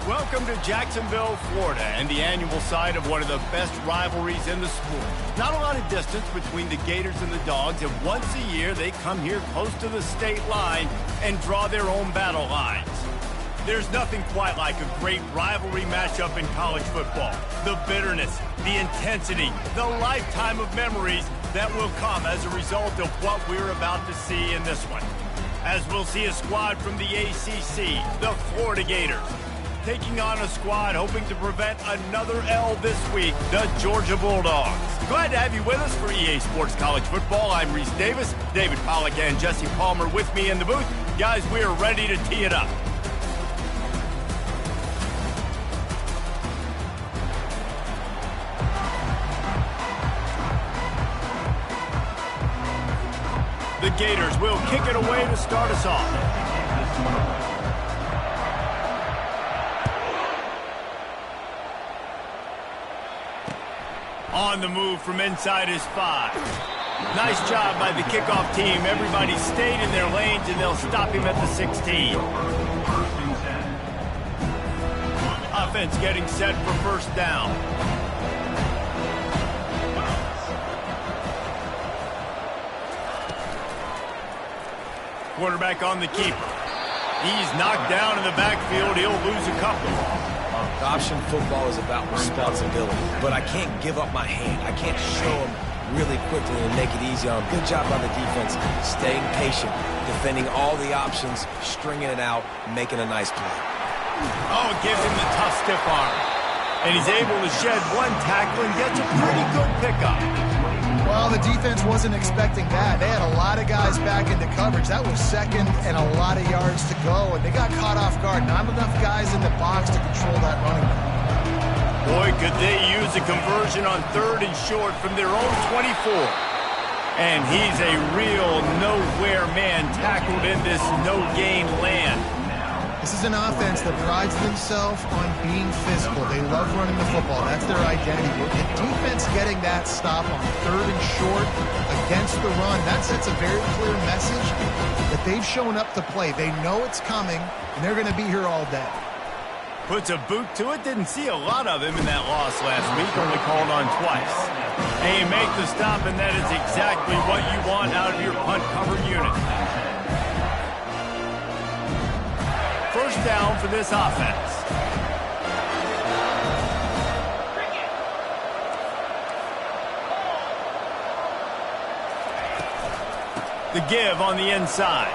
Welcome to Jacksonville, Florida, and the annual site of one of the best rivalries in the sport. Not a lot of distance between the Gators and the Dogs, and once a year they come here close to the state line and draw their own battle lines. There's nothing quite like a great rivalry matchup in college football. The bitterness, the intensity, the lifetime of memories that will come as a result of what we're about to see in this one. As we'll see a squad from the ACC, the Florida Gators, taking on a squad hoping to prevent another L this week, the Georgia Bulldogs. Glad to have you with us for EA Sports College Football. I'm Reese Davis, David Pollack and Jesse Palmer with me in the booth. Guys, we are ready to tee it up. The Gators will kick it away to start us off. On the move from inside his 5. Nice job by the kickoff team. Everybody stayed in their lanes, and they'll stop him at the 16. Offense getting set for first down. Quarterback on the keeper. He's knocked down in the backfield. He'll lose a couple. Option football is about responsibility, but I can't give up my hand. I can't show them really quickly and make it easy on them. Good job by the defense, staying patient, defending all the options, stringing it out, making a nice play. Oh, it gives him the tough stiff arm. And he's able to shed one tackle and gets a pretty good pickup. Well, the defense wasn't expecting that. They had a lot of guys back into coverage. That was second and a lot of yards to go, and they got caught off guard. Not enough guys in the box to control that running back. Boy, could they use a conversion on 3rd and short from their own 24. And he's a real nowhere man tackled in this no-gain land. This is an offense that prides themselves on being physical. They love running the football. That's their identity. The defense getting that stop on 3rd and short against the run, that sets a very clear message that they've shown up to play. They know it's coming, and they're going to be here all day. Puts a boot to it. Didn't see a lot of him in that loss last week. Only called on twice. And you make the stop, and that is exactly what you want out of your punt cover unit. First down for this offense. The give on the inside.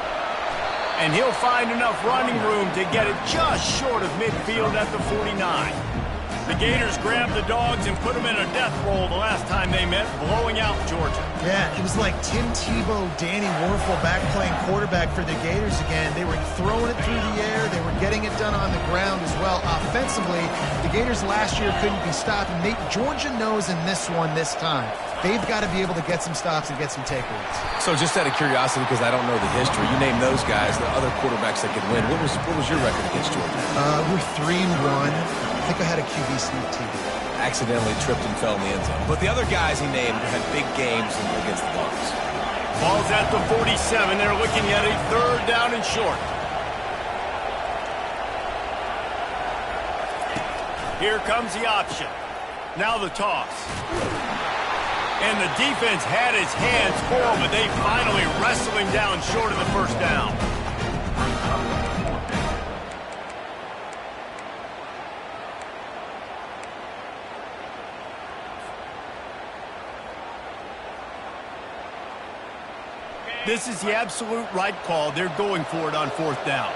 And he'll find enough running room to get it just short of midfield at the 49. The Gators grabbed the Dogs and put them in a death roll the last time they met, blowing out Georgia. Yeah, it was like Tim Tebow, Danny Werfel back playing quarterback for the Gators again. They were throwing it through the air. They were getting it done on the ground as well. Offensively, the Gators last year couldn't be stopped. And Georgia knows in this one this time. They've got to be able to get some stops and get some takeaways. So just out of curiosity, because I don't know the history, you name those guys, the other quarterbacks that could win. What was your record against Georgia? We're 3-1. I think I had a QB sneak TV. Accidentally tripped and fell in the end zone. But the other guys he named had big games against the Dogs. Ball's at the 47. They're looking at a 3rd down and short. Here comes the option. Now the toss. And the defense had his hands full, but they finally wrestle him down short of the first down. This is the absolute right call. They're going for it on 4th down.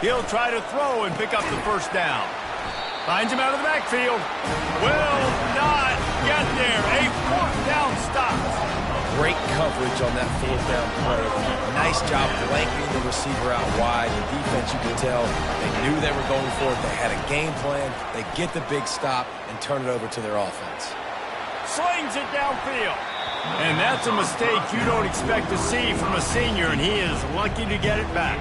He'll try to throw and pick up the first down. Finds him out of the backfield. Will not get there. A 4th down stop. Great coverage on that 4th down play. Nice job blanking the receiver out wide. The defense, you could tell, they knew they were going for it. They had a game plan. They get the big stop and turn it over to their offense. Slings it downfield. And that's a mistake you don't expect to see from a senior, and he is lucky to get it back.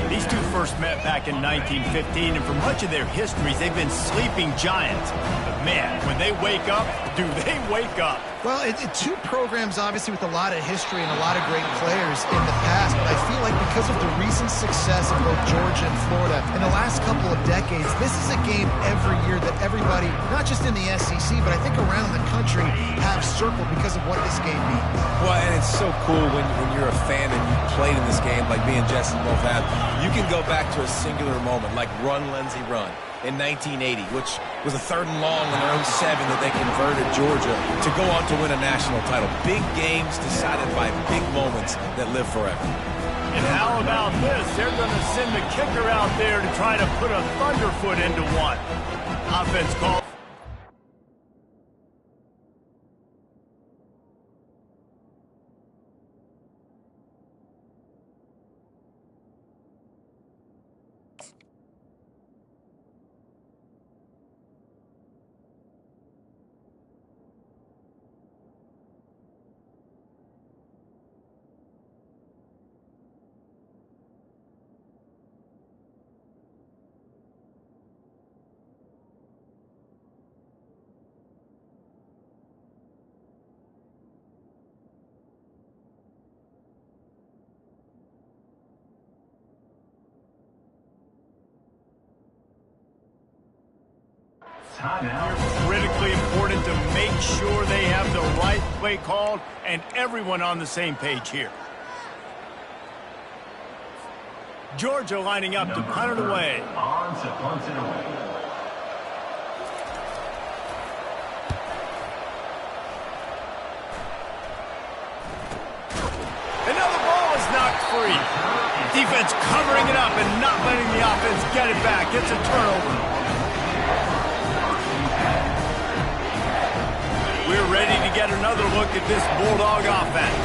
These two first met back in 1915, and for much of their histories, they've been sleeping giants. But man, when they wake up, do they wake up. Well, two programs, obviously, with a lot of history and a lot of great players in the past, but I feel like because of the recent success of both Georgia and Florida in the last couple of decades, this is a game every year that everybody, not just in the SEC, but I think around the country, have circled because of what this game means. Well, and it's so cool when you're a fan and you've played in this game like me and Jesse both have. You can go back to a singular moment, like Run, Lindsey, Run in 1980, which was a 3rd and long on their own 7 that they converted Georgia to go on to win a national title. Big games decided by big moments that live forever. And how about this? They're going to send the kicker out there to try to put a thunderfoot into one. Offense call. Critically important to make sure they have the right play called and everyone on the same page here. Georgia lining up to punt it away. On to punt it away. Another ball is knocked free. Defense covering it up and not letting the offense get it back. It's a turnover. We're ready to get another look at this Bulldog offense.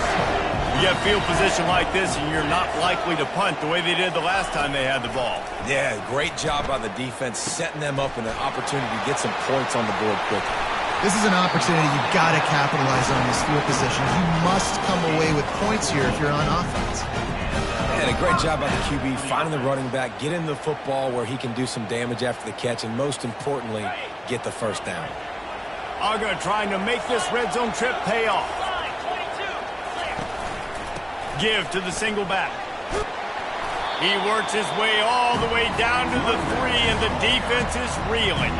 You have field position like this, and you're not likely to punt the way they did the last time they had the ball. Yeah, great job by the defense, setting them up in an opportunity to get some points on the board quickly. This is an opportunity you've got to capitalize on this field position. You must come away with points here if you're on offense. And a great job by the QB, finding the running back, getting the football where he can do some damage after the catch, and most importantly, get the first down. Aga trying to make this red zone trip pay off. Give to the single back. He works his way all the way down to the 3, and the defense is reeling.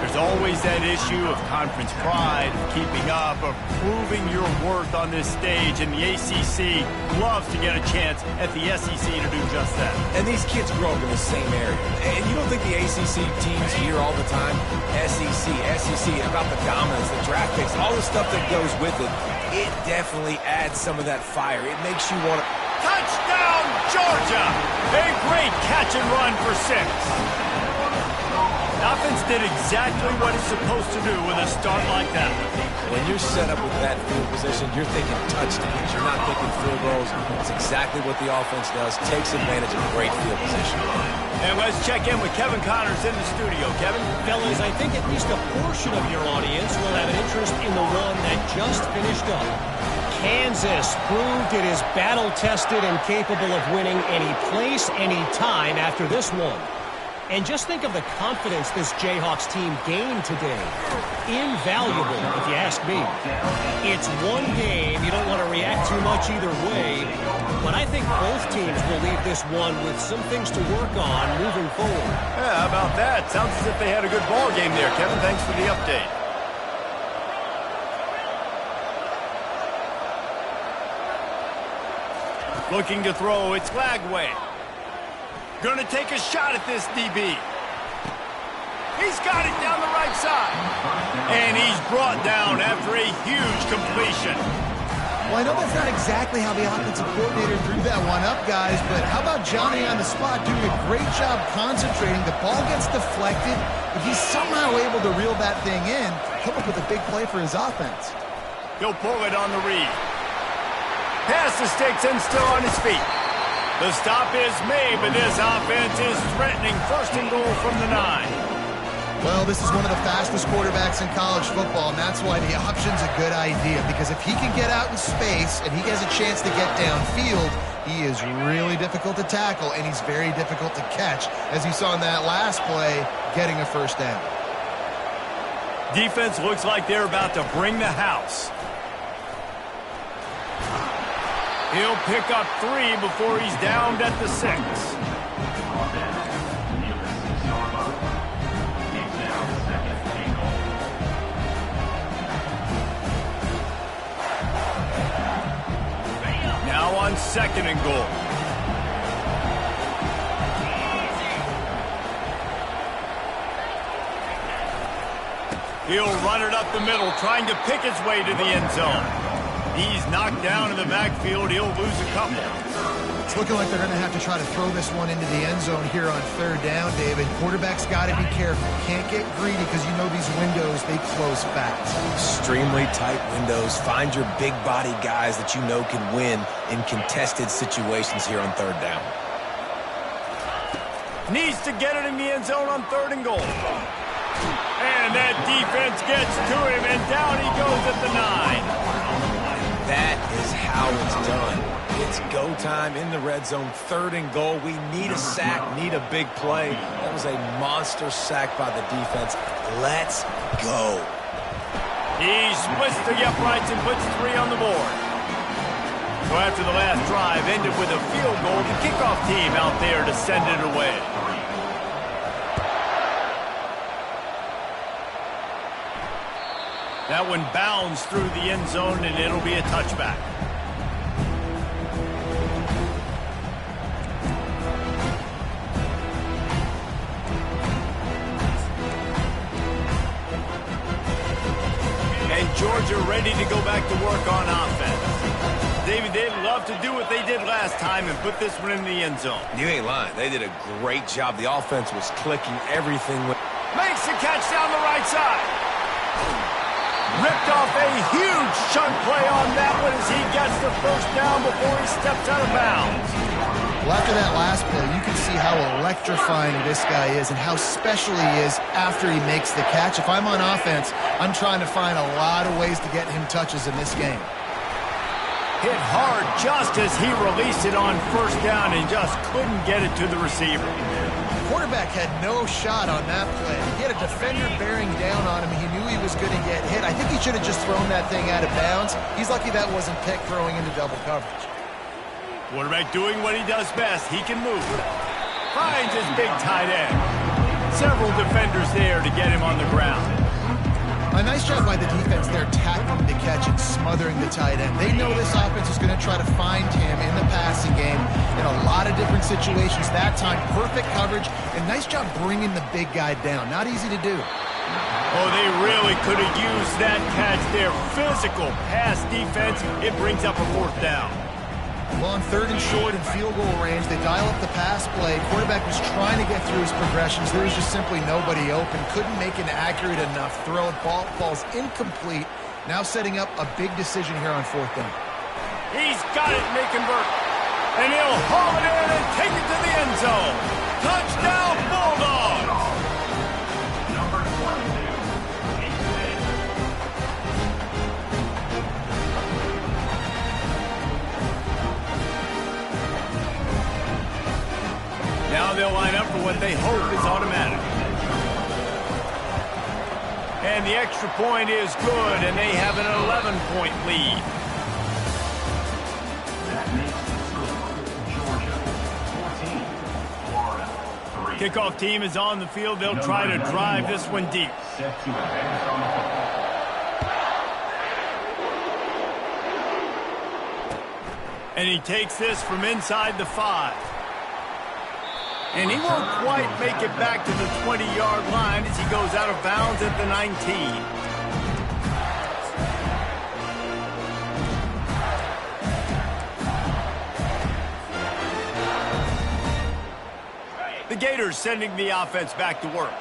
There's always that issue of conference pride, keeping up, of proving your worth on this stage, and the ACC loves to get a chance at the SEC to do just that. And these kids grow up in the same area. And you don't think the ACC teams hear all the time, SEC, about the dominance, the draft picks, all the stuff that goes with it. It definitely adds some of that fire. It makes you want to... Touchdown, Georgia! A great catch and run for 6. Offense did exactly what it's supposed to do with a start like that. When you're set up with that field position, you're thinking touchdowns. You're not thinking field goals. It's exactly what the offense does. Takes advantage of great field position. And let's check in with Kevin Connors in the studio. Kevin? Fellas, I think at least a portion of your audience will have an interest in the one that just finished up. Kansas proved it is battle-tested and capable of winning any place, any time after this one. And just think of the confidence this Jayhawks team gained today. Invaluable, if you ask me. It's one game. You don't want to react too much either way. But I think both teams will leave this one with some things to work on moving forward. Yeah, how about that? Sounds as if they had a good ball game there, Kevin. Thanks for the update. Looking to throw, it's Lagway. Going to take a shot at this DB. He's got it down the right side. And he's brought down after a huge completion. Well, I know that's not exactly how the offensive coordinator drew that one up, guys, but how about Johnny on the spot doing a great job concentrating? The ball gets deflected, but he's somehow able to reel that thing in, come up with a big play for his offense. He'll pull it on the read. Pass the sticks and still on his feet. The stop is made, but this offense is threatening. First and goal from the 9. Well, this is one of the fastest quarterbacks in college football, and that's why the option's a good idea, because if he can get out in space and he has a chance to get downfield, he is really difficult to tackle, and he's very difficult to catch, as you saw in that last play, getting a first down. Defense looks like they're about to bring the house. He'll pick up 3 before he's downed at the 6. Now on 2nd and goal. He'll run it up the middle, trying to pick his way to the end zone. He's knocked down in the backfield. He'll lose a couple. It's looking like they're going to have to try to throw this one into the end zone here on 3rd down, David. Quarterback's got to be careful. Can't get greedy because you know these windows, they close fast. Extremely tight windows. Find your big body guys that you know can win in contested situations here on 3rd down. Needs to get it in the end zone on 3rd and goal. And that defense gets to him, and down he goes at the 9. That is how it's done. It's go time in the red zone, 3rd and goal. We need a sack, need a big play. That was a monster sack by the defense. Let's go. He splits the uprights and puts 3 on the board. So after the last drive ended with a field goal, the kickoff team out there to send it away. That one bounds through the end zone, and it'll be a touchback. And Georgia ready to go back to work on offense. David, they'd love to do what they did last time and put this one in the end zone. You ain't lying. They did a great job. The offense was clicking everything. Makes the catch down the right side. Ripped off a huge chunk play on that one as he gets the 1st down before he steps out of bounds. Well, after that last play, you can see how electrifying this guy is and how special he is after he makes the catch. If I'm on offense, I'm trying to find a lot of ways to get him touches in this game. Hit hard just as he released it on 1st down and just couldn't get it to the receiver. Quarterback had no shot on that play. He had a defender bearing down on him. He knew he was going to get hit. I think he should have just thrown that thing out of bounds. He's lucky that wasn't picked throwing into double coverage. Quarterback doing what he does best. He can move. Finds his big tight end. Several defenders there to get him on the ground. A nice job by the defense there, tackling the catch and smothering the tight end. They know this offense is going to try to find him in the passing game in a lot of different situations. That time, perfect coverage, and nice job bringing the big guy down. Not easy to do. Oh, they really could have used that catch there. Physical pass defense. It brings up a 4th down. Well, on 3rd and short and field goal range, they dial up the pass play. Quarterback was trying to get through his progressions. There was just simply nobody open. Couldn't make an accurate enough throw. Ball falls incomplete. Now setting up a big decision here on 4th down. He's got it, may convert. And he'll haul it in and take it to the end zone. Touchdown, Bulldogs! Number 22, Now they'll line up for what they hope is automatic. And the extra point is good, and they have an 11-point lead. That makes the score Georgia 14, Florida 3. Kickoff team is on the field. They'll try to drive this one deep. Set to advance on the football. And he takes this from inside the 5. And he won't quite make it back to the 20-yard line as he goes out of bounds at the 19. The Gators sending the offense back to work.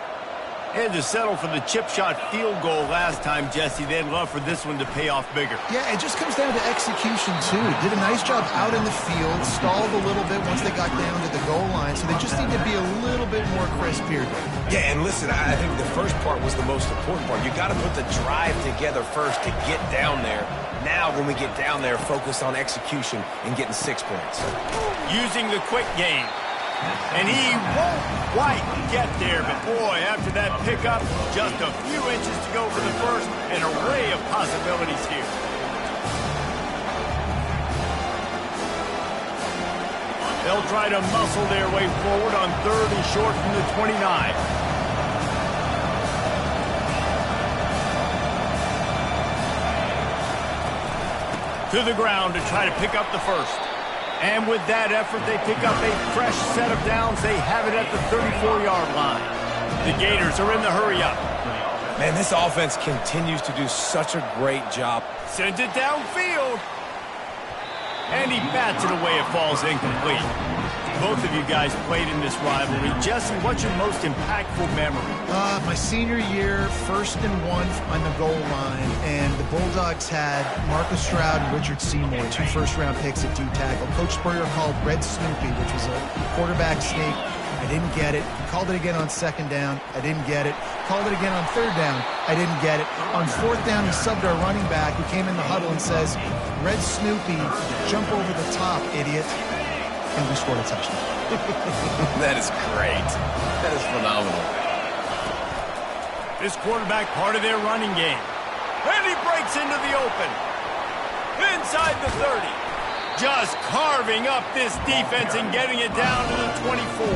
Had to settle for the chip shot field goal last time, Jesse. They'd love for this one to pay off bigger. Yeah, it just comes down to execution, too. Did a nice job out in the field, stalled a little bit once they got down to the goal line, so they just need to be a little bit more crisp here. Yeah, and listen, I think the first part was the most important part. You got to put the drive together first to get down there. Now, when we get down there, focus on execution and getting 6 points. Using the quick game. And he won't quite get there, but boy, after that pickup, just a few inches to go for the first, an array of possibilities here. They'll try to muscle their way forward on 3rd and short from the 29. To the ground to try to pick up the first. And with that effort, they pick up a fresh set of downs. They have it at the 34-yard line. The Gators are in the hurry-up. Man, this offense continues to do such a great job. Sends it downfield. And he bats it away. It falls incomplete. Both of you guys played in this rivalry. Jesse, what's your most impactful memory? My senior year, 1st and 1 on the goal line, and the Bulldogs had Marcus Stroud and Richard Seymour, 2 first-round picks at D-tackle. Coach Spurrier called Red Snoopy, which was a quarterback sneak. I didn't get it. He called it again on 2nd down. I didn't get it. Called it again on 3rd down. I didn't get it. On 4th down, he subbed our running back, who came in the huddle and says, Red Snoopy, jump over the top, idiot. And we scored a touchdown. That is great. That is phenomenal. This quarterback part of their running game. And he breaks into the open. Inside the 30. Just carving up this defense and getting it down to the 24.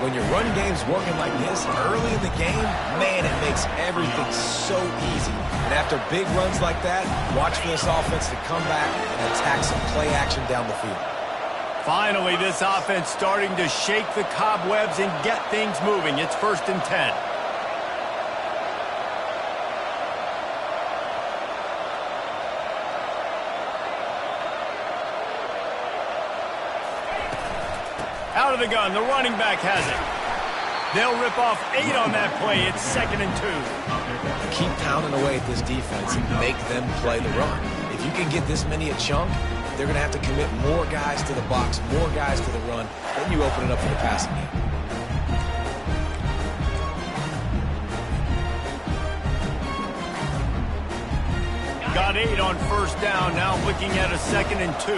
When your run game's working like this early in the game, man, it makes everything so easy. And after big runs like that, watch for this offense to come back and attack some play action down the field. Finally, this offense starting to shake the cobwebs and get things moving. It's 1st and 10. Out of the gun, the running back has it. They'll rip off 8 on that play. It's 2nd and 2. Keep pounding away at this defense and make them play the run. If you can get this many a chunk, they're going to have to commit more guys to the box, more guys to the run. Then you open it up for the passing game. Got 8 on 1st down. Now looking at a 2nd and 2.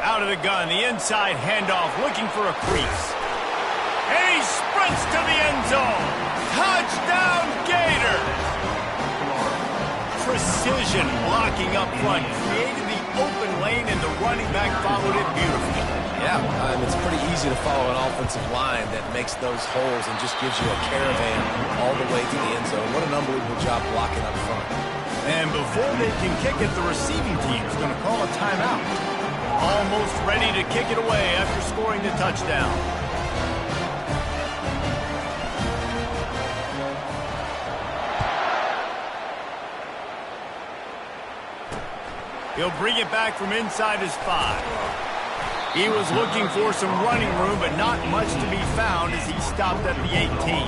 Out of the gun, the inside handoff, looking for a crease. And he sprints to the end zone. Touchdown, Gators! Precision blocking up front, created the open lane, and the running back followed it beautifully. Yeah, it's pretty easy to follow an offensive line that makes those holes and just gives you a caravan all the way to the end zone. What an unbelievable job blocking up front. And before they can kick it, the receiving team is going to call a timeout. Almost ready to kick it away after scoring the touchdown. He'll bring it back from inside his 5. He was looking for some running room, but not much to be found as he stopped at the 18.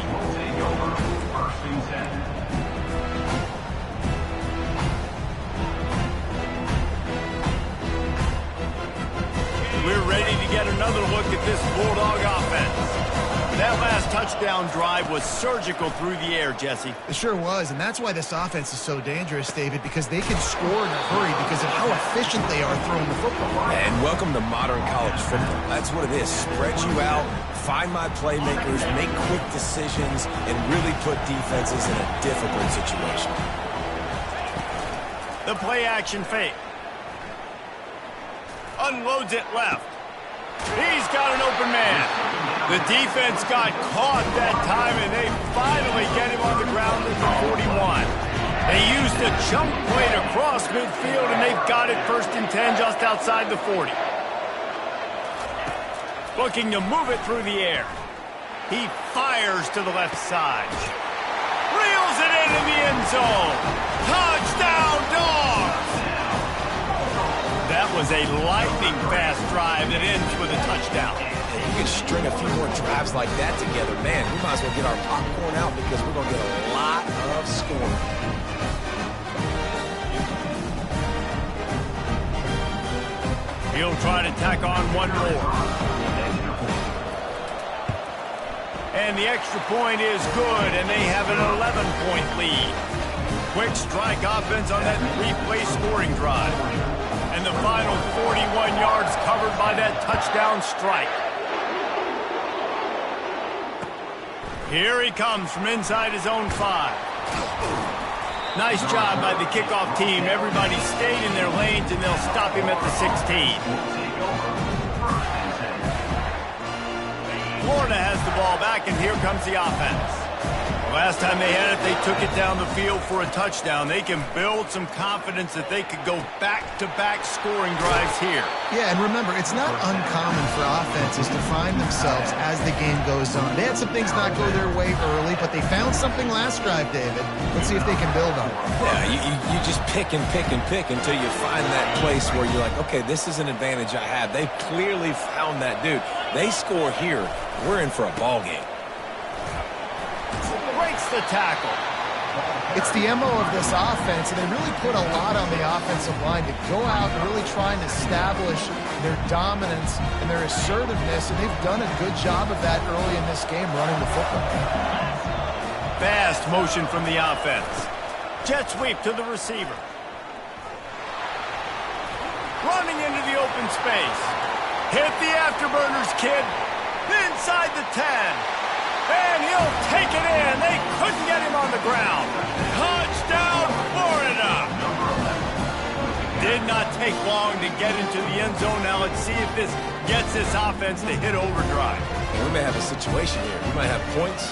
We're ready to get another look at this Bulldog offense. That last touchdown drive was surgical through the air, Jesse. It sure was, and that's why this offense is so dangerous, David, because they can score in a hurry because of how efficient they are throwing the football. And welcome to modern college football. That's what it is. Spread you out, find my playmakers, make quick decisions, and really put defenses in a difficult situation. The play-action fake. Unloads it left. He's got an open man. The defense got caught that time, and they finally get him on the ground at the 41. They used a jump play to cross midfield, and they've got it 1st and 10 just outside the 40. Looking to move it through the air. He fires to the left side. Reels it into the end zone. Touchdown, Dogs! That was a lightning-fast drive that ends with a touchdown. If you can string a few more drives like that together, man, we might as well get our popcorn out because we're going to get a lot of scoring. He'll try to tack on one more. And the extra point is good, and they have an 11-point lead. Quick strike offense on that 3-play scoring drive. And the final 41 yards covered by that touchdown strike. Here he comes from inside his own 5. Nice job by the kickoff team. Everybody stayed in their lanes, and they'll stop him at the 16. Florida has the ball back, and here comes the offense. Last time they had it, they took it down the field for a touchdown. They can build some confidence that they could go back-to-back scoring drives here. Yeah, and remember, it's not uncommon for offenses to find themselves as the game goes on. They had some things not go their way early, but they found something last drive, David. Let's see if they can build on it. Yeah, you just pick and pick and pick until you find that place where you're like, okay, this is an advantage I have. They clearly found that dude. They score here, we're in for a ball game. Breaks the tackle. It's the MO of this offense, and they really put a lot on the offensive line to go out and really try and establish their dominance and their assertiveness, and they've done a good job of that early in this game running the football. Fast motion from the offense. Jet sweep to the receiver. Running into the open space. Hit the afterburners, kid. Inside the 10. And he'll take it in. They couldn't get him on the ground. Touchdown, Florida. Did not take long to get into the end zone. Now let's see if this gets this offense to hit overdrive. We may have a situation here. We might have points,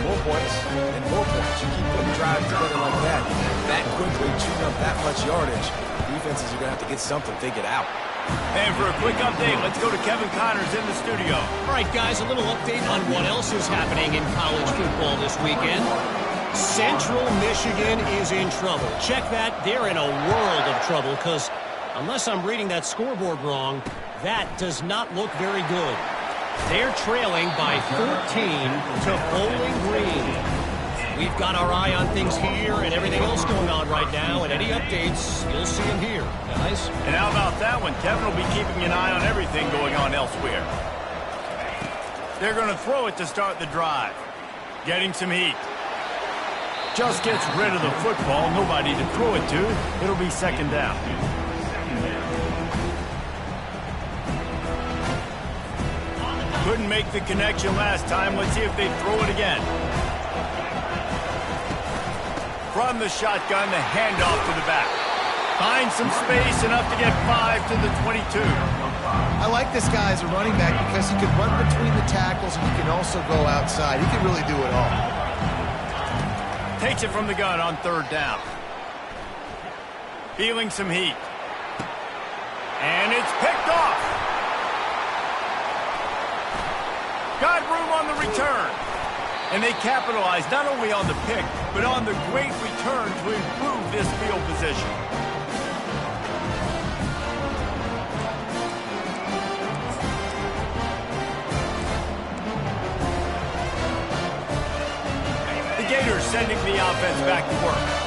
more points, and more points. You keep putting drives together like that quickly, chewing up that much yardage, defenses are going to have to get something figured out. And for a quick update, let's go to Kevin Connors in the studio. All right, guys, a little update on what else is happening in college football this weekend. Central Michigan is in trouble. Check that. They're in a world of trouble because unless I'm reading that scoreboard wrong, that does not look very good. They're trailing by 14 to Bowling Green. We've got our eye on things here and everything else going on right now, and any updates, you'll see them here, guys. And how about that one? Kevin will be keeping an eye on everything going on elsewhere. They're going to throw it to start the drive. Getting some heat. Just gets rid of the football. Nobody to throw it to. It'll be second down. Couldn't make the connection last time. Let's see if they throw it again. From the shotgun, the handoff to the back. Finds some space, enough to get 5 to the 22. I like this guy as a running back because he can run between the tackles and he can also go outside. He can really do it all. Takes it from the gun on third down. Feeling some heat. And it's picked off. Got room on the return. And they capitalize not only on the pick, but on the great return to improve this field position. The Gators sending the offense back to work.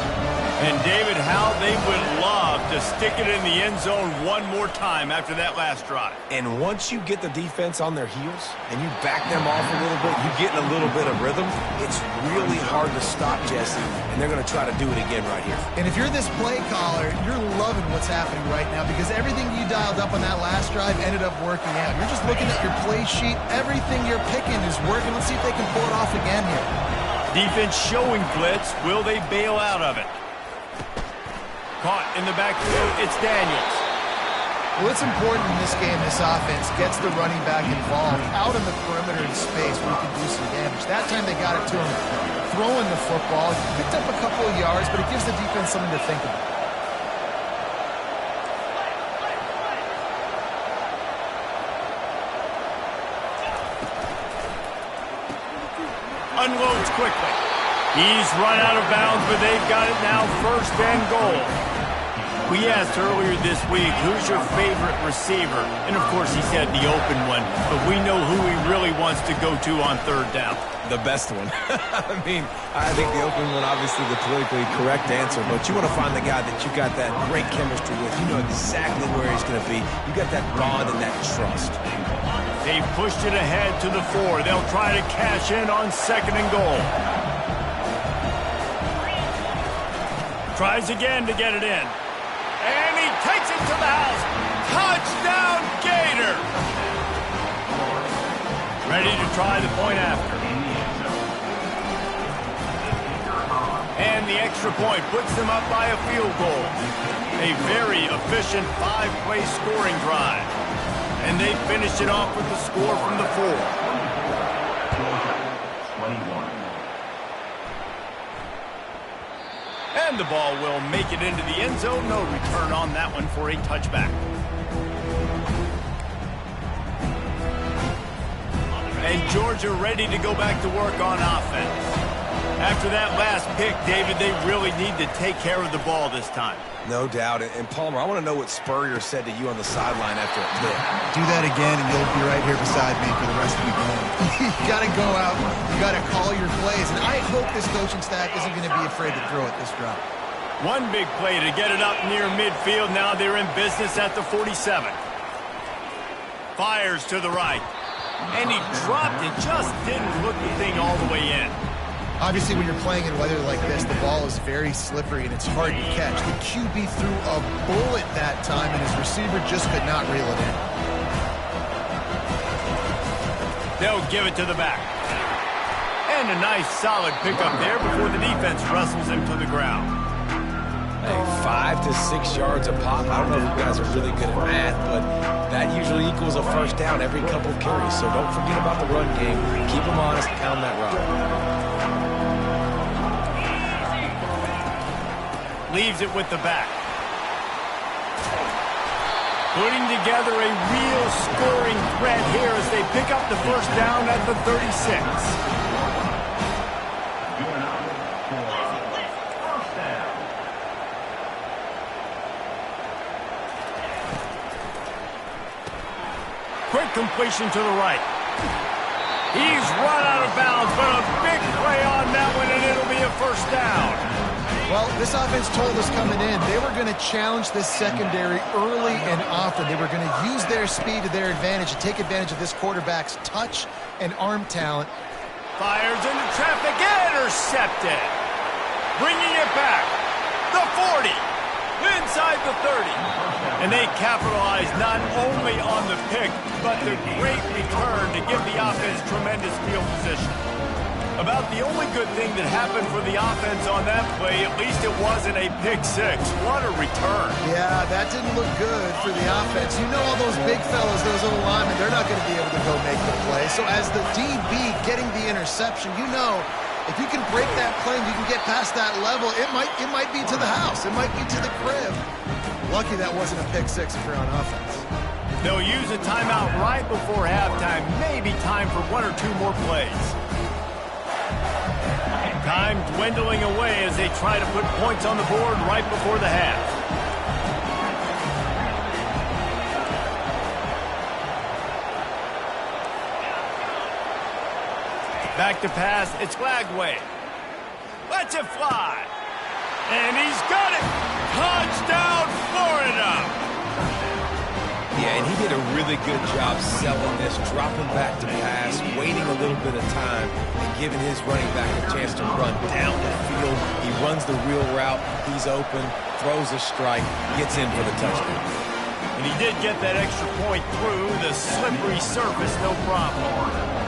And David, how they would love to stick it in the end zone one more time after that last drive. And once you get the defense on their heels and you back them off a little bit, you get in a little bit of rhythm, it's really hard to stop, Jesse, and they're going to try to do it again right here. And if you're this play caller, you're loving what's happening right now because everything you dialed up on that last drive ended up working out. You're just looking at your play sheet. Everything you're picking is working. Let's see if they can pull it off again here. Defense showing blitz. Will they bail out of it? Caught in the backfield, it's Daniels. Well, it's important in this game, this offense gets the running back involved out in the perimeter in space where he can do some damage. That time they got it to him throwing the football. He picked up a couple of yards, but it gives the defense something to think about. Unloads quickly. He's run out of bounds, but they've got it now, first and goal. We asked earlier this week, who's your favorite receiver? And, of course, he said the open one, but we know who he really wants to go to on third down. The best one. I mean, I think the open one, obviously the politically correct answer, but you want to find the guy that you got that great chemistry with. You know exactly where he's going to be. You got that bond and that trust. They've pushed it ahead to the 4. They'll try to cash in on second and goal. Tries again to get it in. And he takes it to the house. Touchdown, Gator! Ready to try the point after. And the extra point puts them up by a field goal. A very efficient 5-play scoring drive. And they finish it off with the score from the 4. Georgia, 21. And the ball will make it into the end zone. No return on that one for a touchback. And Georgia ready to go back to work on offense. After that last pick, David, they really need to take care of the ball this time. No doubt. And Palmer, I want to know what Spurrier said to you on the sideline after a pick. Do that again, and you'll be right here beside me for the rest of the game. You got to go out. You got to call your plays. And I hope this coaching staff isn't going to be afraid to throw it this drive. One big play to get it up near midfield. Now they're in business at the 47. Fires to the right. And he dropped it. Just didn't hook the thing all the way in. Obviously, when you're playing in weather like this, the ball is very slippery and it's hard to catch. The QB threw a bullet that time, and his receiver just could not reel it in. They'll give it to the back. And a nice, solid pickup there before the defense wrestles him to the ground. Hey, 5 to 6 yards a pop. I don't know if you guys are really good at math, but that usually equals a first down every couple of carries. So don't forget about the run game. Keep them honest, pound that rock. Leaves it with the back. Putting together a real scoring threat here as they pick up the first down at the 36. Going out for first down. Quick completion to the right. He's run out of bounds, but a big play on that one, and it'll be a first down. Well, this offense told us coming in they were going to challenge this secondary early and often. They were going to use their speed to their advantage and take advantage of this quarterback's touch and arm talent. Fires into traffic, intercepted. Bringing it back. The 40. Inside the 30. And they capitalize not only on the pick, but the great return to give the offense tremendous field position. About the only good thing that happened for the offense on that play, at least it wasn't a pick six. What a return. Yeah, that didn't look good for the offense. You know all those big fellas, those little linemen, they're not going to be able to go make the play. So as the DB getting the interception, you know if you can break that plane, you can get past that level, it might be to the house. It might be to the crib. Lucky that wasn't a pick six if you're on offense. They'll use a timeout right before halftime. Maybe time for one or two more plays. Time dwindling away as they try to put points on the board right before the half. Back to pass, it's Glagway. Lets it fly. And he's got it. Touchdown, Florida. Yeah, and he did a really good job selling this, dropping back to pass, waiting a little bit of time, and giving his running back a chance to run down the field. He runs the real route. He's open, throws a strike, gets in for the touchdown. And he did get that extra point through the slippery surface, no problem.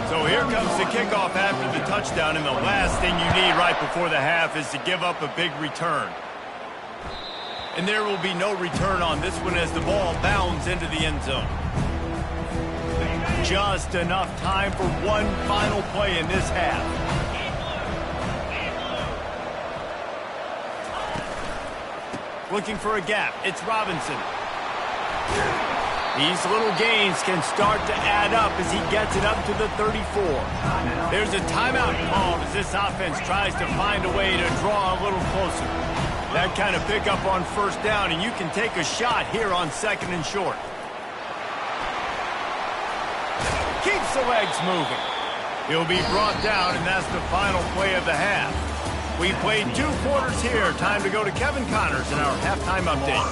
So here comes the kickoff after the touchdown, and the last thing you need right before the half is to give up a big return. And there will be no return on this one as the ball bounds into the end zone. Just enough time for one final play in this half. Looking for a gap. It's Robinson. These little gains can start to add up as he gets it up to the 34. There's a timeout called as this offense tries to find a way to draw a little closer. That kind of pickup on first down, and you can take a shot here on second and short. Keeps the legs moving. He'll be brought down, and that's the final play of the half. We played 2 quarters here. Time to go to Kevin Connors in our halftime update.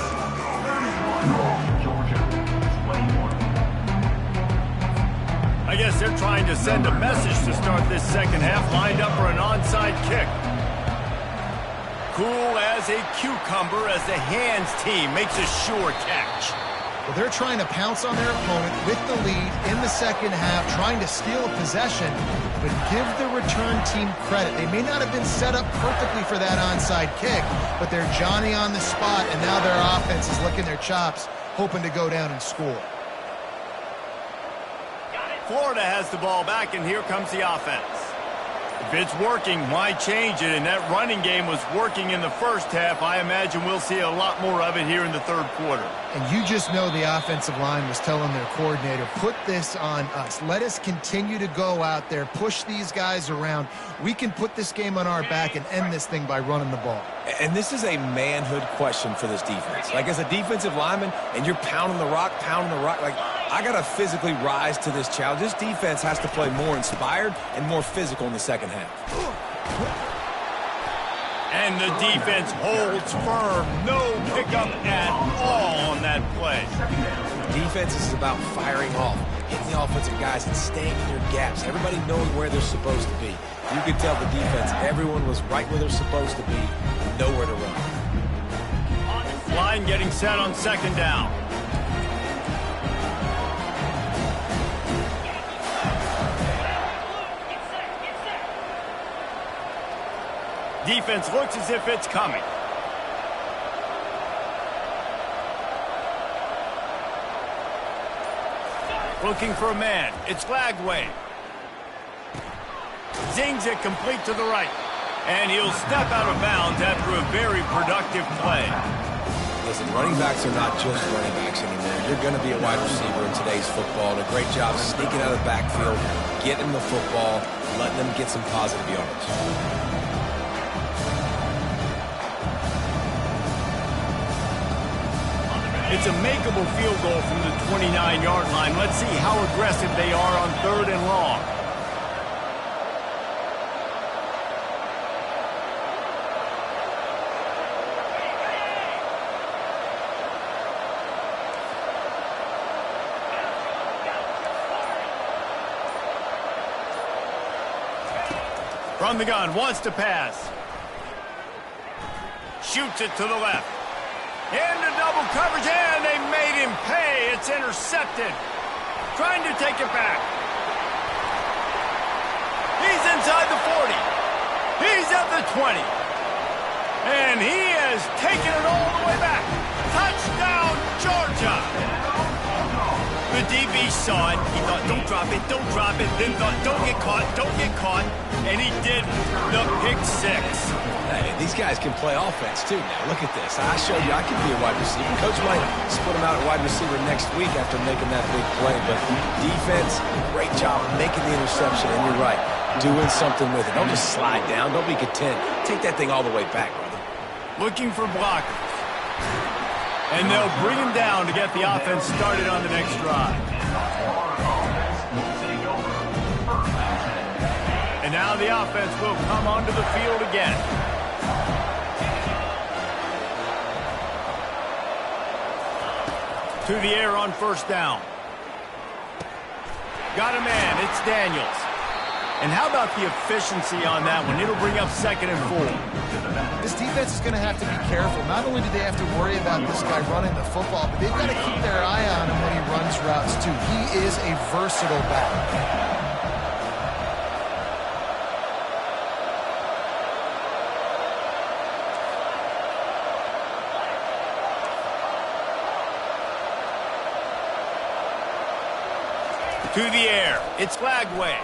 Georgia, 21. I guess they're trying to send a message to start this second half, lined up for an onside kick. Cool as a cucumber as the hands team makes a sure catch. Well, they're trying to pounce on their opponent with the lead in the second half, trying to steal a possession. but give the return team credit. They may not have been set up perfectly for that onside kick, but they're Johnny on the spot, and now their offense is licking their chops, hoping to go down and score. Florida has the ball back, and here comes the offense. If it's working, why change it? And that running game was working in the first half. I imagine we'll see a lot more of it here in the third quarter. And you just know the offensive line was telling their coordinator, put this on us. Let us continue to go out there, push these guys around. We can put this game on our back and end this thing by running the ball. And this is a manhood question for this defense. Like, as a defensive lineman, and you're pounding the rock, like, I got to physically rise to this challenge. This defense has to play more inspired and more physical in the second half. And the defense holds firm. No pickup at all on that play. Defense is about firing off, hitting the offensive guys and staying in your gaps. Everybody knowing where they're supposed to be. You could tell the defense, everyone was right where they're supposed to be, nowhere to run. Line getting set on second down. Defense looks as if it's coming. Looking for a man. It's Lagway. Zings it complete to the right. And he'll step out of bounds after a very productive play. Listen, running backs are not just running backs anymore. You're going to be a wide receiver in today's football. And a great job sneaking out of the backfield, getting the football, letting them get some positive yards. It's a makeable field goal from the 29-yard line. Let's see how aggressive they are on third and long. From the gun, wants to pass. Shoots it to the left. Into double coverage, and they made him pay. It's intercepted. Trying to take it back. He's inside the 40. He's at the 20. And he has taken it all the way back. Touchdown, Georgia. The DB saw it. He thought, don't drop it, don't drop it. Then thought, don't get caught, don't get caught. And he did the pick six. Hey, these guys can play offense, too, now. Look at this. I showed you I can be a wide receiver. Coach might split him out at wide receiver next week after making that big play. But defense, great job making the interception. And you're right, doing something with it. Don't just slide down. Don't be content. Take that thing all the way back, brother. Looking for blockers. And they'll bring him down to get the offense started on the next drive. And now the offense will come onto the field again. To the air on first down. Got a man. It's Daniels. And how about the efficiency on that one? It'll bring up second and 4. This defense is going to have to be careful. Not only do they have to worry about this guy running the football, but they've got to keep their eye on him when he runs routes, too. He is a versatile back. To the air. It's Lagway.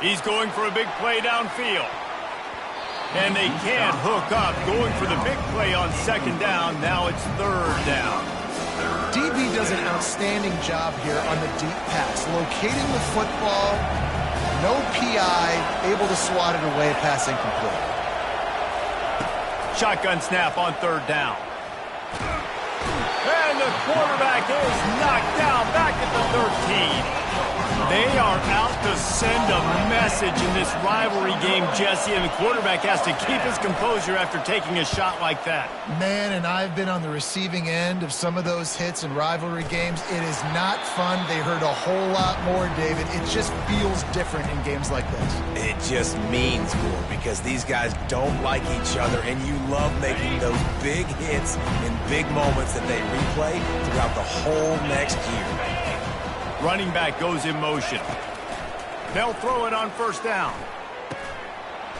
He's going for a big play downfield. And they can't hook up. Going for the big play on second down. Now it's third down. DB does an outstanding job here on the deep pass. Locating the football, no PI, able to swat it away, pass incomplete. Shotgun snap on third down. And the quarterback is knocked down back at the 13. They are out to send a message in this rivalry game, Jesse, and the quarterback has to keep his composure after taking a shot like that. Man, and I've been on the receiving end of some of those hits in rivalry games. It is not fun. They hurt a whole lot more, David. It just feels different in games like this. It just means more because these guys don't like each other, and you love making those big hits in big moments that they replay throughout the whole next year. Running back goes in motion. They'll throw it on first down.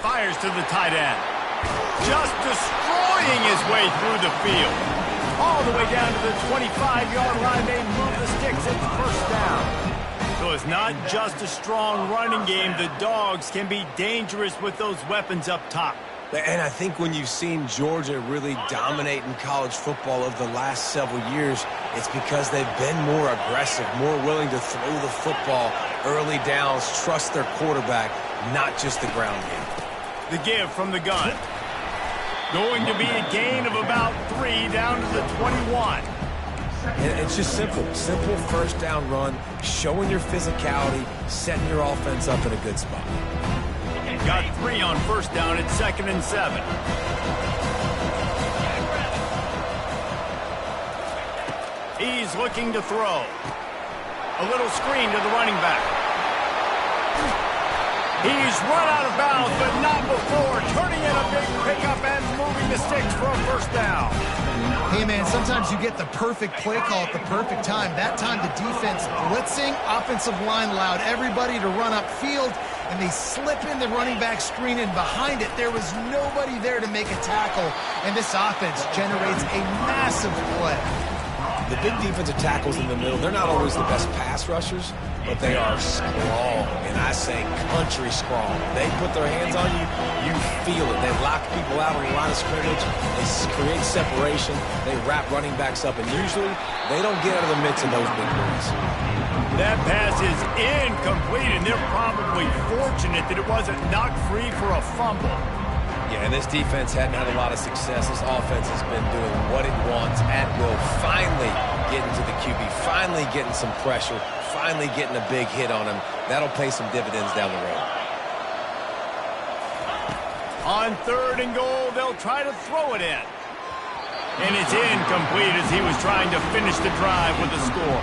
Fires to the tight end. Just destroying his way through the field. All the way down to the 25-yard line. They move the sticks at first down. So it's not just a strong running game. The Dogs can be dangerous with those weapons up top. And I think when you've seen Georgia really dominate in college football over the last several years, it's because they've been more aggressive, more willing to throw the football early downs, trust their quarterback, not just the ground game. The give from the gun. Going to be a gain of about 3 down to the 21. And it's just simple. Simple first down run, showing your physicality, setting your offense up in a good spot. Got 3 on first down at 2nd and 7. He's looking to throw. A little screen to the running back. He's run out of bounds, but not before turning in a big pickup and moving the sticks for a first down. Hey, man, sometimes you get the perfect play call at the perfect time. That time the defense blitzing, offensive line allowed everybody to run upfield, and they slip in the running back screen, and behind it, there was nobody there to make a tackle, and this offense generates a massive play. The big defensive tackles in the middle, they're not always the best pass rushers, but they are strong, and I say country strong. They put their hands on you, you feel it. They lock people out on the line of scrimmage. They create separation. They wrap running backs up, and usually they don't get out of the mix of those big boys. That pass is incomplete, and they're probably fortunate that it wasn't knocked free for a fumble. Yeah, and this defense hadn't had a lot of success. This offense has been doing what it wants at will. Finally getting to the QB, finally getting some pressure, finally getting a big hit on him. That'll pay some dividends down the road. On 3rd and goal, they'll try to throw it in. And it's incomplete as he was trying to finish the drive with a score.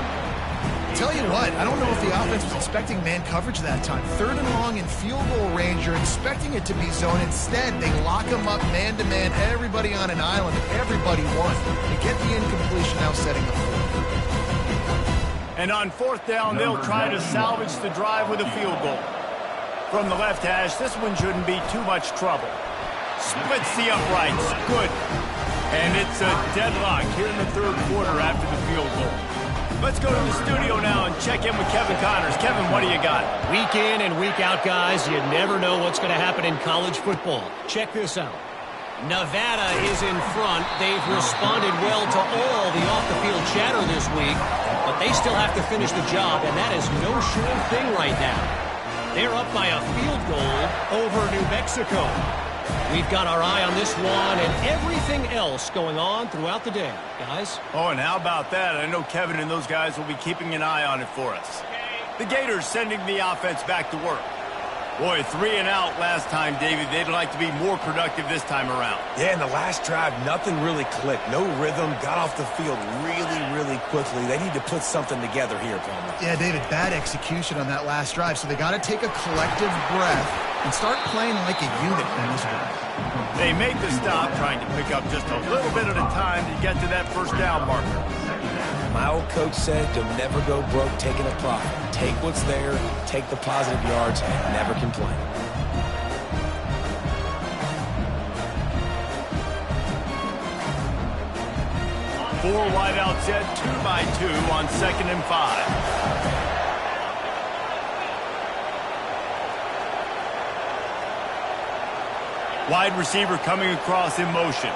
Tell you what, I don't know if the offense was expecting man coverage that time. 3rd and long in field goal range, you're expecting it to be zone. Instead, they lock them up man-to-man, everybody on an island, everybody won. They get the incompletion, now setting up 4th. And on 4th down, they'll try to salvage the drive with a field goal. From the left hash, this one shouldn't be too much trouble. Splits the uprights, good. And it's a deadlock here in the 3rd quarter after the field goal. Let's go to the studio now and check in with Kevin Connors. Kevin, what do you got? Week in and week out, guys, you never know what's going to happen in college football. Check this out. Nevada is in front. They've responded well to all the off-the-field chatter this week, but they still have to finish the job, and that is no sure thing right now. They're up by a field goal over New Mexico. We've got our eye on this one and everything else going on throughout the day, guys. Oh, and how about that? I know Kevin and those guys will be keeping an eye on it for us. The Gators sending the offense back to work. Boy, 3 and out last time, David. They'd like to be more productive this time around. Yeah, in the last drive, nothing really clicked. No rhythm, got off the field really, really quickly. They need to put something together here, Palmer. Yeah, David, bad execution on that last drive, so they got to take a collective breath and start playing like a unit in this one. They make the stop, trying to pick up just a little bit at a time to get to that first down marker. My old coach said, don't never go broke taking a profit. Take what's there, take the positive yards, and never complain. Four wideouts set, 2-by-2 on 2nd and 5. Wide receiver coming across in motion.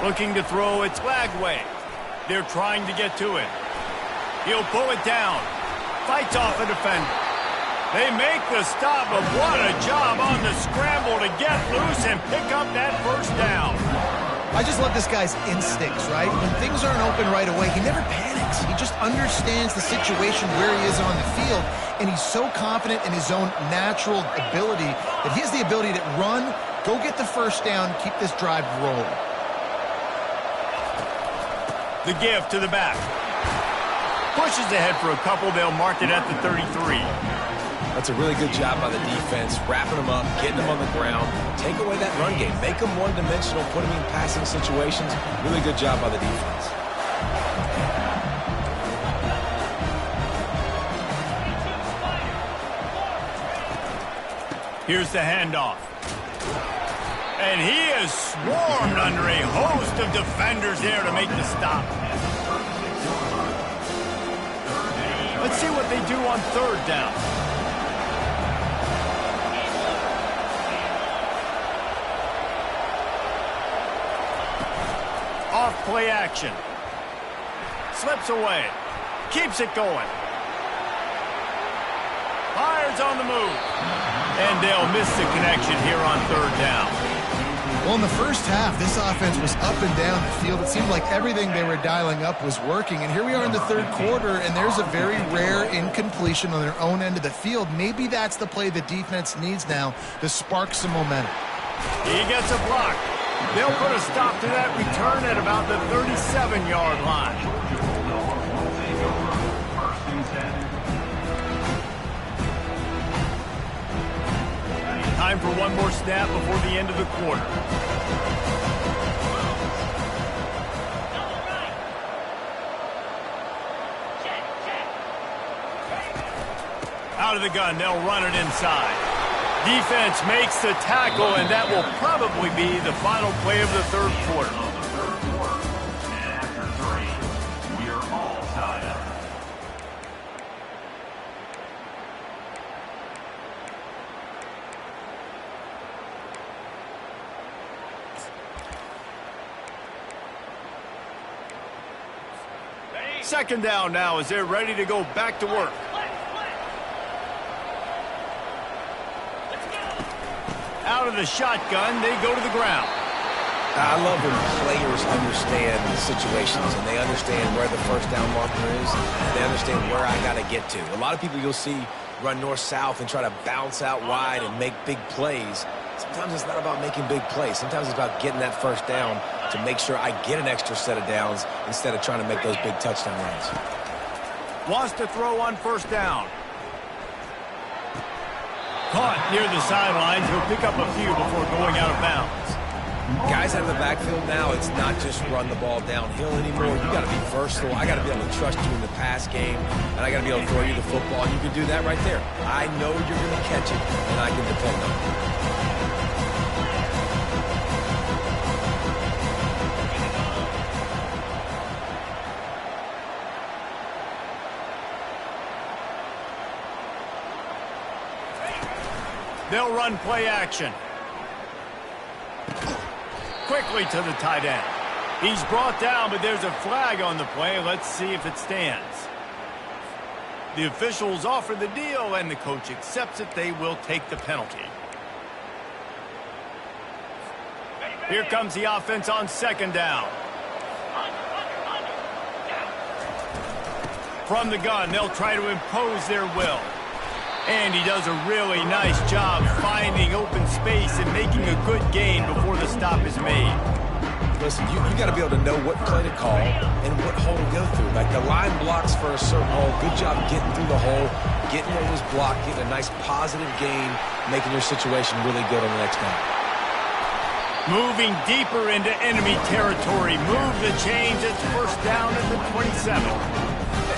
Looking to throw, it's Lagway. They're trying to get to it. He'll pull it down. Fights off a defender. They make the stop, but what a job on the scramble to get loose and pick up that first down. I just love this guy's instincts, right? When things aren't open right away, he never panics. He just understands the situation where he is on the field, and he's so confident in his own natural ability that he has the ability to run, go get the first down, keep this drive rolling. The give to the back. Pushes ahead for a couple. They'll mark it at the 33. That's a really good job by the defense, wrapping them up, getting them on the ground. Take away that run game. Make them one-dimensional, put them in passing situations. Really good job by the defense. Here's the handoff. And he is swarmed under a host of defenders there to make the stop. Let's see what they do on third down. Off play action. Slips away. Keeps it going. Fires on the move. And they'll miss the connection here on third down. Well, in the first half, this offense was up and down the field. It seemed like everything they were dialing up was working. And here we are in the third quarter, and there's a very rare incompletion on their own end of the field. Maybe that's the play the defense needs now to spark some momentum. He gets a block. They'll put a stop to that return at about the 37-yard line. Time for one more snap before the end of the quarter. Out of the gun, they'll run it inside. Defense makes the tackle, and that will probably be the final play of the third quarter. And after 3, we are all tied up. Second down now as they're ready to go back to work. Out of the shotgun, they go to the ground. I love when players understand the situations and they understand where the first down marker is and they understand where I got to get to. A lot of people you'll see run north-south and try to bounce out wide and make big plays. Sometimes it's not about making big plays. Sometimes it's about getting that first down to make sure I get an extra set of downs instead of trying to make those big touchdown runs. Wants to throw on first down. Caught near the sidelines. He'll pick up a few before going out of bounds. Guys out of the backfield now, it's not just run the ball downhill anymore. You got to be versatile. I got to be able to trust you in the pass game, and I got to be able to throw you the football. And you can do that right there. I know you're going to catch it, and I can depend on it. They'll run play action. Quickly to the tight end. He's brought down, but there's a flag on the play. Let's see if it stands. The officials offer the deal, and the coach accepts it. They will take the penalty. Here comes the offense on second down. From the gun, they'll try to impose their will. And he does a really nice job finding open space and making a good gain before the stop is made. Listen, you got to be able to know what play to call and what hole to go through. Like the line blocks for a certain hole. Good job getting through the hole, getting what was blocked, getting a nice positive gain, making your situation really good on the next down. Moving deeper into enemy territory. Move the chains. It's first down at the 27.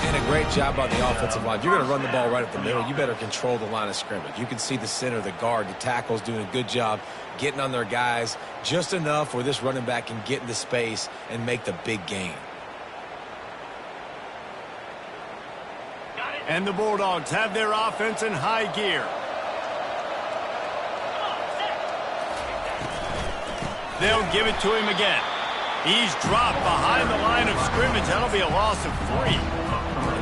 And a great job by the offensive line. If you're going to run the ball right up the middle, you better control the line of scrimmage. You can see the center, the guard, the tackle's doing a good job getting on their guys just enough where this running back can get into space and make the big gain. And the Bulldogs have their offense in high gear. They'll give it to him again. He's dropped behind the line of scrimmage. That'll be a loss of 3.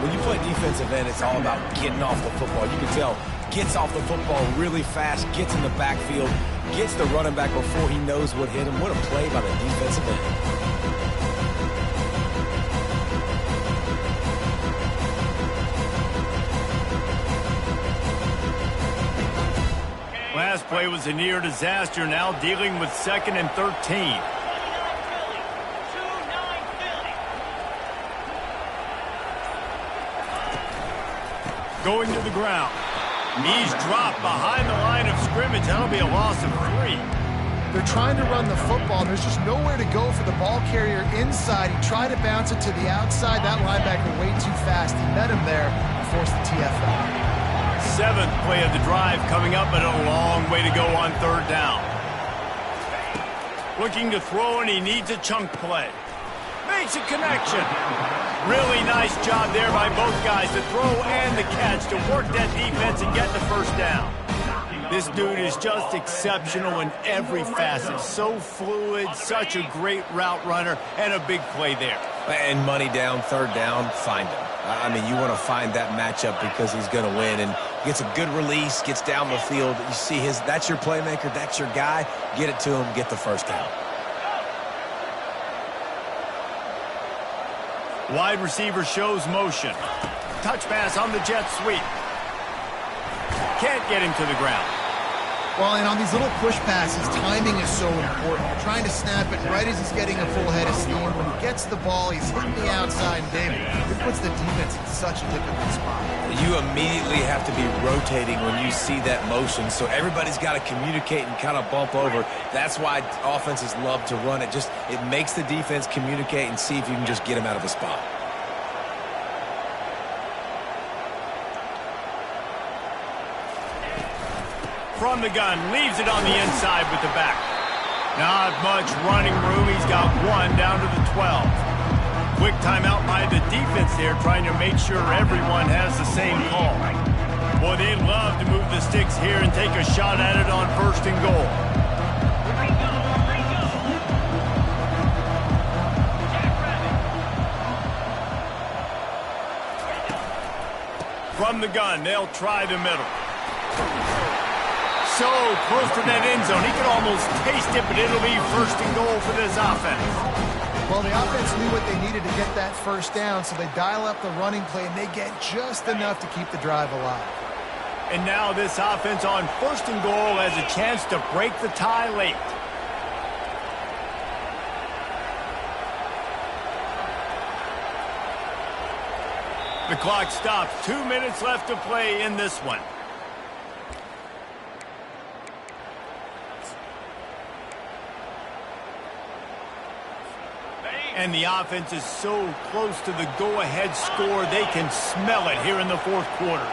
When you play defensive end, it's all about getting off the football. You can tell, gets off the football really fast, gets in the backfield, gets the running back before he knows what hit him. What a play by the defensive end. Last play was a near disaster, now dealing with 2nd and 13. Going to the ground. Knees drop behind the line of scrimmage. That'll be a loss of 3. They're trying to run the football. There's just nowhere to go for the ball carrier inside. He tried to bounce it to the outside. That linebacker way too fast. He met him there and forced the TFL. 7th play of the drive coming up, but a long way to go on 3rd down. Looking to throw, and he needs a chunk play. Makes a connection. Really nice job there by both guys, the throw and the catch, to work that defense and get the 1st down. This dude is just exceptional in every facet. So fluid, such a great route runner, and a big play there. And money down, 3rd down, find him. I mean, you want to find that matchup because he's going to win, and gets a good release, gets down the field. You see that's your playmaker, that's your guy. Get it to him, get the 1st down. Wide receiver shows motion. Touch pass on the jet sweep. Can't get him to the ground. Well, and on these little push passes, timing is so important. You're trying to snap it right as he's getting a full head of steam. When he gets the ball, he's hitting the outside, and David, it puts the defense in such a difficult spot. You immediately have to be rotating when you see that motion, so everybody's got to communicate and kind of bump over. That's why offenses love to run it. It makes the defense communicate and see if you can just get him out of a spot. From the gun, leaves it on the inside with the back. Not much running room. He's got 1 down to the 12. Quick timeout by the defense there, trying to make sure everyone has the same call. Boy, they'd love to move the sticks here and take a shot at it on 1st and goal. From the gun, they'll try the middle. So close to that end zone. He could almost taste it, but it'll be 1st and goal for this offense. Well, the offense knew what they needed to get that 1st down, so they dial up the running play, and they get just enough to keep the drive alive. And now this offense on 1st and goal has a chance to break the tie late. The clock stops. 2 minutes left to play in this one. And the offense is so close to the go-ahead score, they can smell it here in the 4th quarter.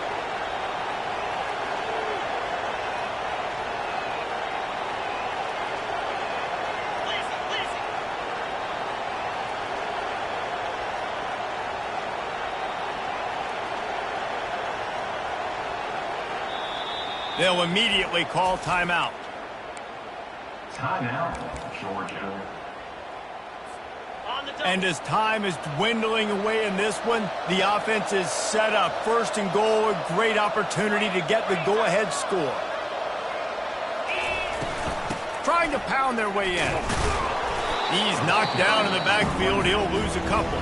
They'll immediately call timeout. Timeout, Georgia. And as time is dwindling away in this one, the offense is set up. 1st and goal, a great opportunity to get the go-ahead score. Trying to pound their way in. He's knocked down in the backfield. He'll lose a couple.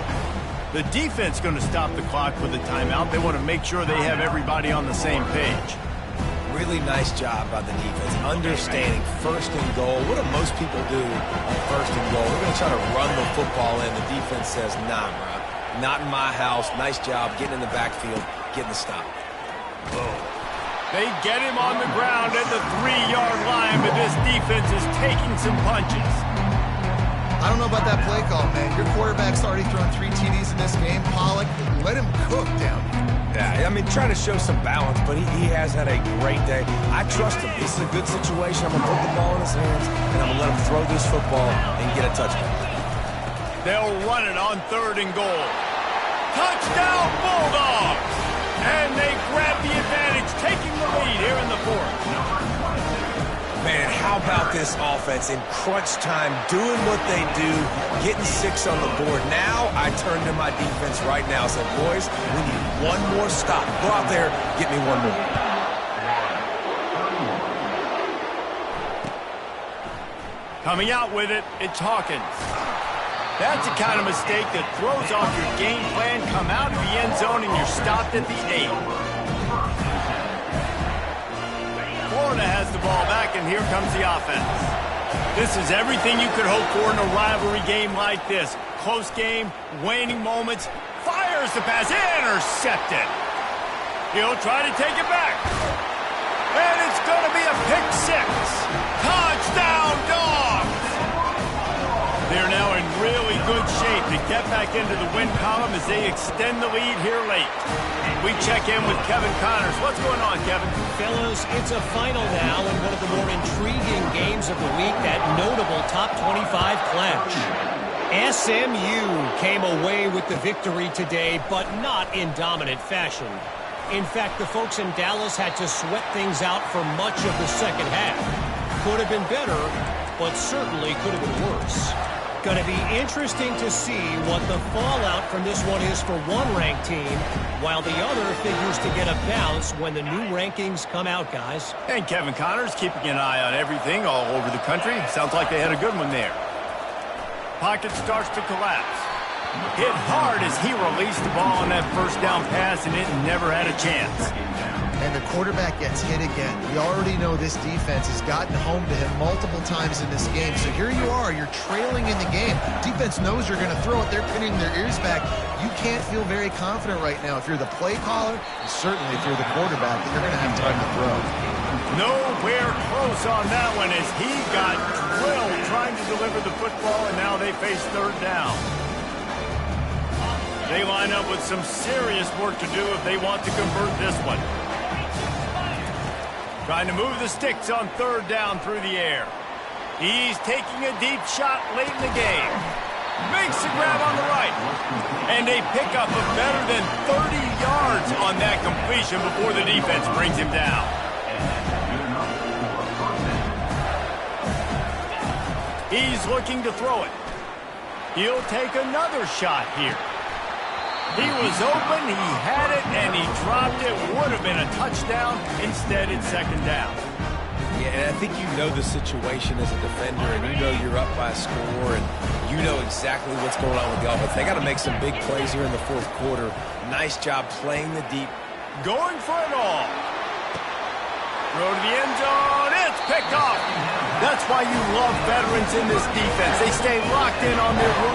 The defense going to stop the clock with a timeout. They want to make sure they have everybody on the same page. Really nice job by the defense, understanding 1st and goal. What do most people do on 1st and goal? We're going to try to run the football in. The defense says, nah, bro, not in my house. Nice job getting in the backfield, getting the stop. They get him on the ground at the 3-yard line, but this defense is taking some punches. I don't know about that play call, man. Your quarterback's already thrown 3 TDs in this game. Pollock, let him cook down here. Yeah, I mean, trying to show some balance, but he has had a great day. I trust him. This is a good situation. I'm going to put the ball in his hands, and I'm going to let him throw this football and get a touchdown. They'll run it on 3rd and goal. Touchdown, Bulldogs! And they grab the advantage, taking the lead here in the 4th. Man, how about this offense in crunch time, doing what they do, getting 6 on the board. Now I turn to my defense right now and say, boys, we need 1 more stop. Go out there, get me 1 more. Coming out with it, it's Hawkins. That's the kind of mistake that throws off your game plan. Come out of the end zone and you're stopped at the 8. Florida has the ball back, and here comes the offense. This is everything you could hope for in a rivalry game like this. Close game, waning moments, fires the pass, intercepted. He'll try to take it back. And it's going to be a pick six. Touchdown, Dogs! They're now in really good shape to get back into the win column as they extend the lead here late. We check in with Kevin Connors. What's going on, Kevin? Fellas, it's a final now in one of the more intriguing games of the week, that notable top 25 clinch. SMU came away with the victory today, but not in dominant fashion. In fact, the folks in Dallas had to sweat things out for much of the second half. Could have been better, but certainly could have been worse. Going to be interesting to see what the fallout from this one is for one ranked team, while the other figures to get a bounce when the new rankings come out, guys. And Kevin Connors keeping an eye on everything all over the country. Sounds like they had a good one there. Pocket starts to collapse. Hit hard as he released the ball on that first down pass, and it never had a chance. And the quarterback gets hit again. We already know this defense has gotten home to him multiple times in this game. So here you are, you're trailing in the game. Defense knows you're going to throw it. They're pinning their ears back. You can't feel very confident right now if you're the play caller, and certainly if you're the quarterback, that you're going to have time to throw. Nowhere close on that one as he got drilled trying to deliver the football, and now they face third down. They line up with some serious work to do if they want to convert this one. Trying to move the sticks on third down through the air. He's taking a deep shot late in the game. Makes the grab on the right. And a pickup of better than 30 yards on that completion before the defense brings him down. He's looking to throw it. He'll take another shot here. He was open, he had it, and he dropped it. Would have been a touchdown. Instead, it's second down. Yeah, and I think you know the situation as a defender, and you know you're up by a score, and you know exactly what's going on with the offense. They got to make some big plays here in the fourth quarter. Nice job playing the deep. Going for it all. Throw to the end zone. It's picked off. That's why you love veterans in this defense. They stay locked in on their